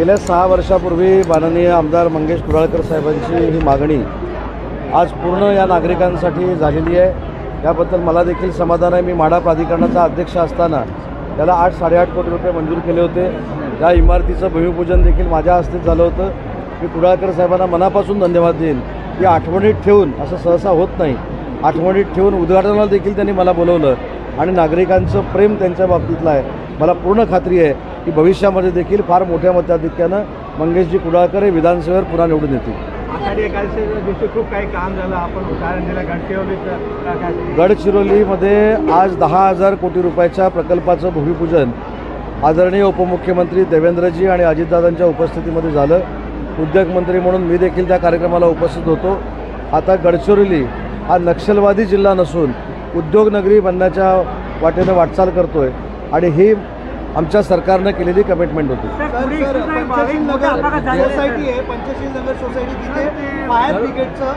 गेल्या 6 वर्षापूर्वी माननीय आमदार मंगेश कुडाळकर साहेबांची ही मागणी आज पूर्ण या नागरिकांसाठी झालेली आहे। याबद्दल मला देखील समाधान आहे। मी माढा प्राधिकरणाचा अध्यक्ष असताना त्याला 8-8.5 कोटी रुपये मंजूर केले होते। या इमारतीचं भूमिपूजन देखील माझ्या हस्तेच झालं होतं। मी कुडाळकर साहेबांना मनापासून धन्यवाद देईन की आठवणीत ठेवून, असं सहसा होत नाही, आठवणीत ठेवून उद्घाटनाला देखील त्यांनी मला बोलवलं आणि नागरिकांचं प्रेम त्यांच्या बाबतीतलं आहे। मला पूर्ण खात्री आहे की भविष्यामध्ये देखील फार मोठ्या मताधिक्यानं मंगेशजी कुडाळकर हे विधानसभेवर पुन्हा निवडून येतील। आषाढी एकादशीच्या दिवशी खूप काही काम झालं, आपण उदाहरण दिलं गडचिरोलीचं। गडचिरोलीमध्ये आज 10,000 कोटी रुपयाच्या प्रकल्पाचं भूमिपूजन आदरणीय उपमुख्यमंत्री देवेंद्रजी आणि अजितदादांच्या उपस्थितीमध्ये झालं। उद्योगमंत्री म्हणून मी देखील त्या कार्यक्रमाला उपस्थित होतो। आता गडचिरोली हा नक्षलवादी जिल्हा नसून उद्योगनगरी बनण्याच्या वाटेनं वाटचाल करतोय आणि ही आमच्या सरकारनं केलेली कमिटमेंट होती। पंचशील सोसायटी आहे, पंचशील नगर सोसायटी, तिथे फायर ब्रिगेडचं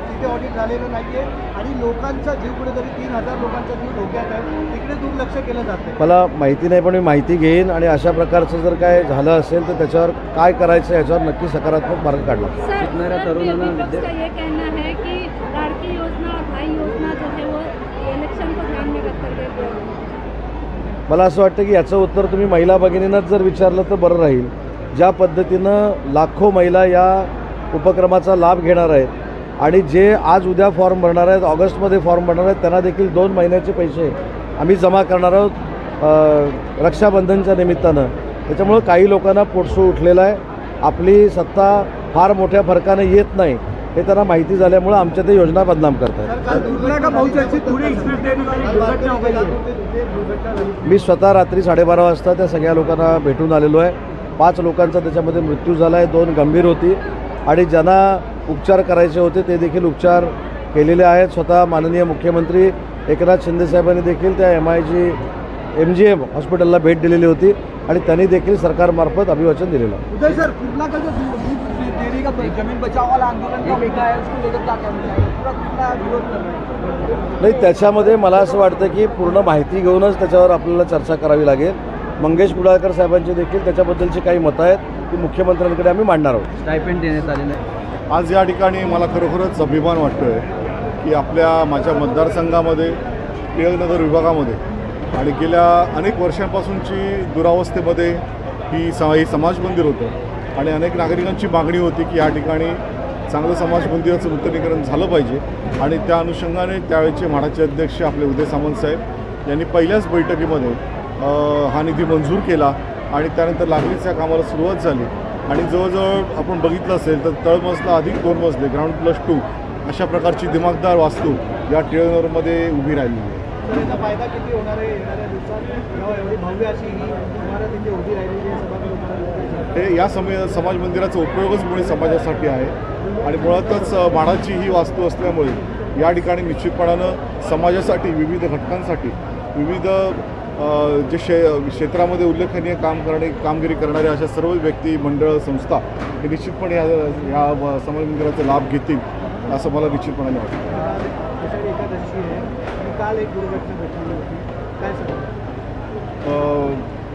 तिथे ऑडिट झालेलं नाही आहे आणि लोकांचा जीव कुठेतरी 3,000 लोकांचा जीव धोक्यात आहे, तिकडे दुर्लक्ष केलं जातं। मला माहिती नाही, पण मी माहिती घेईन आणि अशा प्रकारचं जर काय झालं असेल तर त्याच्यावर काय करायचं याच्यावर नक्की सकारात्मक मार्ग काढला। शिकणाऱ्या तरुणांना ये कहना है कि लाड़की योजना और भाई योजना जो है वो इलेक्शन को ध्यान में रखकर के मला असं वाटतं की याचं उत्तर तुम्ही महिला भगिनींनाच जर विचारलं तर बरं राहील। ज्या पद्धतीनं लाखो महिला या उपक्रमाचा लाभ घेणार आहेत आणि जे आज उद्या फॉर्म भरणार आहेत, ऑगस्टमध्ये फॉर्म भरणार आहेत, त्यांना देखील 2 महिन्याचे पैसे आम्ही जमा करणार आहोत रक्षाबंधनच्या निमित्तानं। त्याच्यामुळं काही लोकांना पोटसू उठलेला आहे। आपली सत्ता फार मोठ्या फरकाने येत नाही हे त्यांना माहिती झाल्यामुळं आमच्या ते योजना बदनाम करतात। मी स्वतः रात्री 12:30 वाजता त्या सगळ्या लोकांना भेटून आलेलो आहे। 5 लोकांचा त्याच्यामध्ये मृत्यू झाला आहे, 2 गंभीर होती आणि ज्यांना उपचार करायचे होते ते देखील उपचार केलेले आहेत। स्वतः माननीय मुख्यमंत्री एकनाथ शिंदे साहेबांनी देखील त्या MGM हॉस्पिटलला भेट दिलेली होती आणि त्यांनी देखील सरकारमार्फत अभिवाचन दिलेलं आहे। उदय सर, कुठला का जो जमीन बचाव वाला आंदोलन का मुद्दा है उसको लेकर क्या कहना है? पूरा विरोध कर रहे हैं। नाही, त्याच्यामध्ये मला असं वाटतं की पूर्ण माहिती घेऊनच त्याच्यावर आपल्याला चर्चा करावी लागेल। मंगेश कुडाळकर साहेबांची देखील त्याच्याबद्दलची काही मतं आहेत ती मुख्यमंत्र्यांकडे आम्ही मांडणार आहोत। स्टायपेंड देण्यात आलेलं आहे। आज या ठिकाणी मला खरोखरच अभिमान वाटतो आहे की माझ्या मतदारसंघामध्ये टिळकनगर विभागामध्ये आणि गेल्या अनेक वर्षांपासूनची दुरावस्थेमध्ये ही समाज मंदिर होतं आणि अनेक नागरिकांची मागणी होती की या ठिकाणी चांगलं समाज मंदिराचं नूतनीकरण झालं पाहिजे आणि त्या अनुषंगाने त्यावेळेचे म्हाडाचे अध्यक्ष आपले उदय सामंत साहेब यांनी पहिल्याच बैठकीमध्ये हा निधी मंजूर केला आणि त्यानंतर लागलीच्या कामाला सुरुवात झाली आणि जवळजवळ आपण बघितलं असेल तर तळमजला अधिक 2 मजले ग्राउंड+2 अशा प्रकारची दिमागदार वास्तू या टिळकनगरमध्ये उभी राहिलेली आहे। त्याचा फायदा किती होणार आहे येणाऱ्या दिवसात? एवढी भव्य अशी ही इमारत इथे उभी राहिलेली आहे सभागृहामध्ये। हे या समाज मंदिराचा उपयोगच मुळे समाजासाठी आहे आणि मुळातच म्हाडाची ही वास्तू असल्यामुळे या ठिकाणी निश्चितपणानं समाजासाठी विविध घटकांसाठी विविध जे क्षेत्रामध्ये उल्लेखनीय कामगिरी करणाऱ्या अशा सर्व व्यक्ती, मंडळ, संस्था हे निश्चितपणे या समाज मंदिराचा लाभ घेतील असं मला निश्चितपणाने वाटतं। आषाढी एकादशी आहे, काल एक दुर्घटना घडली होती, काय सांगा?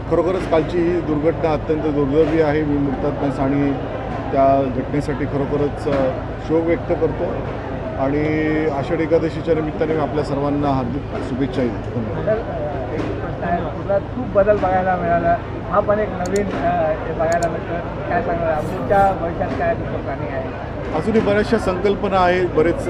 खरोखरच कालची ही दुर्घटना अत्यंत दुर्दैवी आहे। मी मृतात्म्यास आणि त्या घटनेसाठी खरोखरच शोक व्यक्त करतो आणि आषाढी एकादशीच्या निमित्ताने मी आपल्या सर्वांना हार्दिक शुभेच्छा देतो। खूप बदल बघायला मिळाला, हा पण एक नवीन बघायला मिळतं, काय सांगणार आमच्या भविष्यात काय प्लॅनिंग आहे? अजूनही बऱ्याचशा संकल्पना आहेत, बरेच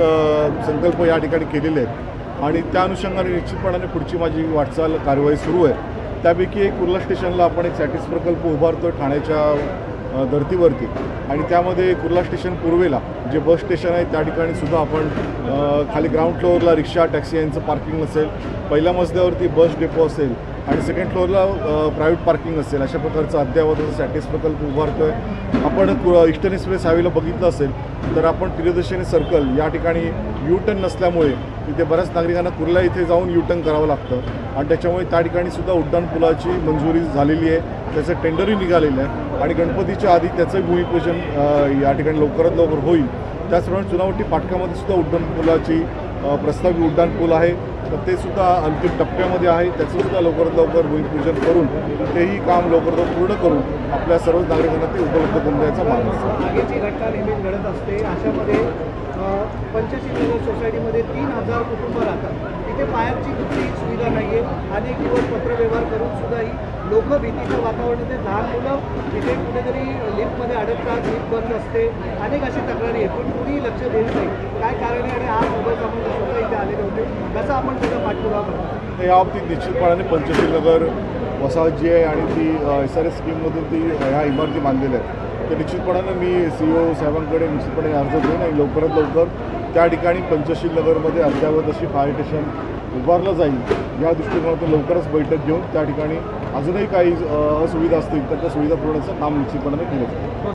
संकल्प या ठिकाणी केलेले आहेत आणि त्या अनुषंगाने निश्चितपणाने पुढची माझी वाटचाल कार्यवाही सुरू आहे। त्यापैकी एक कुर्ला स्टेशनला आपण एक सॅटिस प्रकल्प उभारतो ठाण्याच्या धर्तीवरती आणि त्यामध्ये कुर्ला स्टेशन पूर्वेला जे बस स्टेशन आहे त्या ठिकाणी सुद्धा आपण खाली ग्राउंड फ्लोअरला रिक्षा, टॅक्सी यांचं पार्किंग असेल, पहिल्या मजल्यावरती बस डेपो असेल आणि सेकंड फ्लोअरला प्रायव्हेट पार्किंग असेल, अशा प्रकारचा अद्ययावत सॅटिस प्रकल्प उभारतो आहे। आपण ईस्टर्न एक्सप्रेस हायवेला बघितलं असेल तर आपण प्रियदर्शनी सर्कल या ठिकाणी U-टर्न नसल्यामुळे तिथे बऱ्याच नागरिकांना कुर्ला इथे जाऊन U-टर्न करावं लागतं आणि त्याच्यामुळे त्या ठिकाणी सुद्धा उड्डाणपुलाची मंजुरी झालेली आहे, त्याचं टेंडरही निघालेलं आहे आणि गणपतीच्या आधी त्याचं भूमिपूजन या ठिकाणी लवकरात लवकर होईल। त्याचप्रमाणे चुनावटी फाटकामध्ये सुद्धा उड्डाणपुलाची प्रस्तावित उड्डाणपूल आहे तर ते सुद्धा अंतिम टप्प्यामध्ये आहे. त्याचं सुद्धा लवकरात लवकर भूमिपूजन करून तेही काम लवकरात लवकर पूर्ण करून आपल्या सर्वच नागरिकांना ते उपलब्ध करून द्यायचा मार्ग असतो. आगीची घटना नेहमीच घडत असते. अशामध्ये पंचशील सोसायटीमध्ये 3000 कुटुंब राहतात. तिथे फायरची कुठलीही सुविधा नाही आहे. अनेक दिवस पत्रव्यवहार करून सुद्धाही लोक भीतीच्या वातावरणात, लहान मुलं तिथे कुठेतरी लिफ्टमध्ये अडकतात, लिफ्ट बंद असते, अनेक अशी तक्रारी आहे, पण कुणीही लक्ष देत नाही. काय कारण आहे? आणि आज सोबत आपण स्वतः इथे आलेले होते, कसं आपण त्याचा पाठपुरावा करतो? तर या बाबतीत निश्चितपणाने पंचशील नगर वसाहत जी आहे आणि ती SRS स्कीममधून ती ह्या इमारती बांधलेल्या आहेत, तर निश्चितपणानं मी CEO साहेबांकडे निश्चितपणे अर्ज देईन आणि लवकरात लवकर त्या ठिकाणी पंचशील नगरमध्ये अद्ययावत अशी फायर स्टेशन उभारलं जाईल. या दृष्टिकोनातून लवकरच बैठक घेऊन त्या ठिकाणी अजूनही काही असुविधा असतील तर त्या सुविधा पुरवण्याचं काम निश्चितपणाने केलं जाईल.